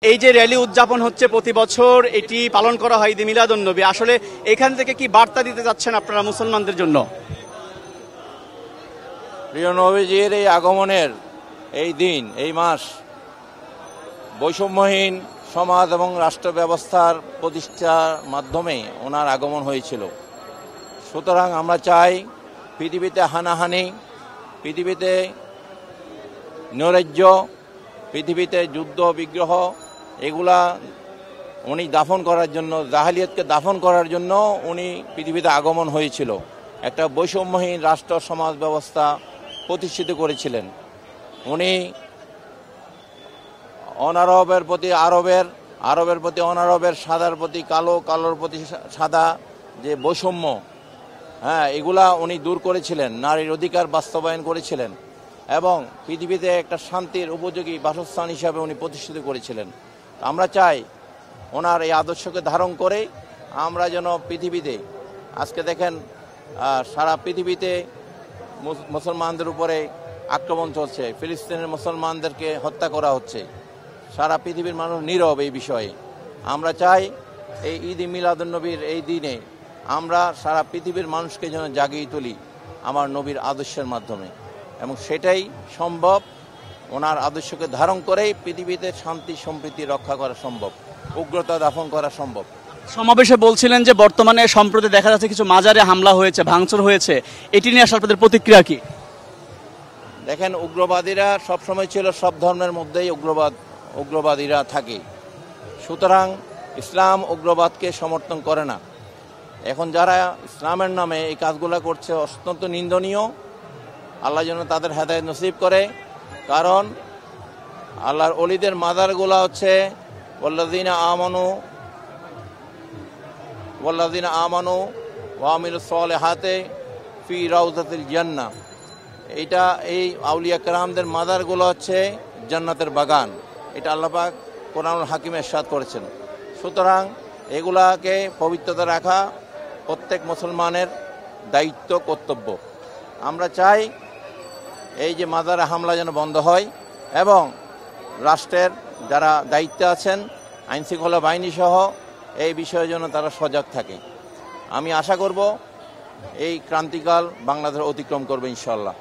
এই যে র্যালি উদযাপন হচ্ছে প্রতি বছর, এটি পালন করা হয় ঈদে মিলাদুন্নবী, আসলে এখান থেকে কি বার্তা দিতে যাচ্ছেন আপনারা মুসলমানদের জন্য? প্রিয় নবীজির এই আগমনের এই দিন, এই মাস বৈষম্যহীন সমাজ এবং রাষ্ট্র ব্যবস্থার প্রতিষ্ঠার মাধ্যমে ওনার আগমন হয়েছিল। সুতরাং আমরা চাই পৃথিবীতে হানাহানি, পৃথিবীতে নৈরাজ্য, পৃথিবীতে যুদ্ধ বিগ্রহ, এগুলা উনি দাফন করার জন্য, জাহেলিয়াতকে দাফন করার জন্য উনি পৃথিবীতে আগমন হয়েছিল। একটা বৈষম্যহীন রাষ্ট্র সমাজ ব্যবস্থা প্রতিষ্ঠিত করেছিলেন উনি। অনারবের প্রতি আরবের, আরবের প্রতি অনারবের, সাদার প্রতি কালো, কালোর প্রতি সাদা যে বৈষম্য, এগুলা উনি দূর করেছিলেন, নারীর অধিকার বাস্তবায়ন করেছিলেন এবং পৃথিবীতে একটা শান্তির উপযোগী বাসস্থান হিসাবে উনি প্রতিষ্ঠিত করেছিলেন। আমরা চাই ওনার এই আদর্শকে ধারণ করে আমরা যেন পৃথিবীতে, আজকে দেখেন সারা পৃথিবীতে মুসলমানদের উপরে আক্রমণ চলছে, ফিলিস্তিনের মুসলমানদেরকে হত্যা করা হচ্ছে, সারা পৃথিবীর মানুষ নীরব এই বিষয়ে। আমরা চাই এই ঈদ মিলাদুন্নবীর এই দিনে আমরা সারা পৃথিবীর মানুষকে যেন জাগিয়ে তুলি আমার নবীর আদর্শের মাধ্যমে, এবং সেটাই সম্ভব। ওনার আদর্শকে ধারণ করেই পৃথিবীতে শান্তি সম্প্রীতি রক্ষা করা সম্ভব, উগ্রতা দাফন করা সম্ভব। সমাবেশে বলছিলেন যে বর্তমানে সম্প্রতি দেখা যাচ্ছে কিছু মাজারে হামলা হয়েছে, ভাঙচুর হয়েছে, এটি নিয়ে আসলে আপনাদের প্রতিক্রিয়া কি? দেখেন, উগ্রবাদীরা সবসময় ছিল, সব ধর্মের মধ্যেই উগ্রবাদীরা থাকে। সুতরাং ইসলাম উগ্রবাদকে সমর্থন করে না। এখন যারা ইসলামের নামে এই কাজগুলো করছে অত্যন্ত নিন্দনীয়। আল্লাহ যেন তাদের হেদায়েত নসিব করে, কারণ আল্লাহর ওলিদের মাজারগুলো হচ্ছে ওয়াল্লাযীনা আমানু ওয়া আমিলুস সালিহাতি ফি রাউযাতিল জান্নাহ। এইটা, এই আউলিয়া কেরামদের মাজারগুলো হচ্ছে জান্নাতের বাগান, এটা আল্লাহ পাক কোরআনুল হাকিমে ইরশাদ করেছেন। সুতরাং এগুলাকে পবিত্রতা রাখা প্রত্যেক মুসলমানের দায়িত্ব, কর্তব্য। আমরা চাই এই যে মাজারে হামলা যেন বন্ধ হয় এবং রাষ্ট্রের যারা দায়িত্বে আছেন, আইনশৃঙ্খলা বাহিনী সহ, এই বিষয়ে যেন তারা সজাগ থাকে। আমি আশা করব এই ক্রান্তিকাল বাংলাদেশ অতিক্রম করবে ইনশাআল্লাহ।